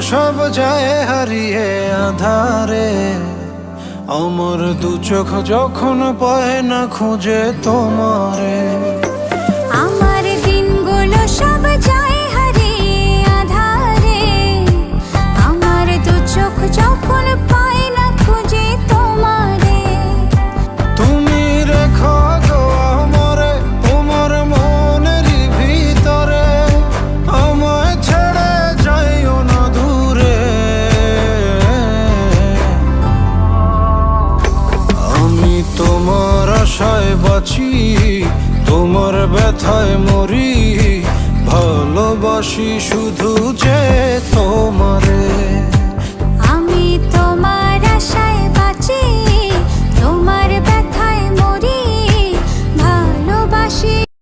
সব যায় হারিয়ে আধারে, আমার দু চোখ যখন পায় না খুঁজে তোমারে। আমার দিনগুলো সব যায় হারিয়ে আধারে, আমার দু চোখ যখন পায় না খুঁজে তোমারে। তুমি রেখো গো আমারে তোমার মনেরই ভিতরে, আমায় ছেড়ে যাইও না দূরে। আমি তোমার আশায় বাঁচি, তোমার ব্যথায় মরি, ভালোবাসি শুধু যে তোমারে।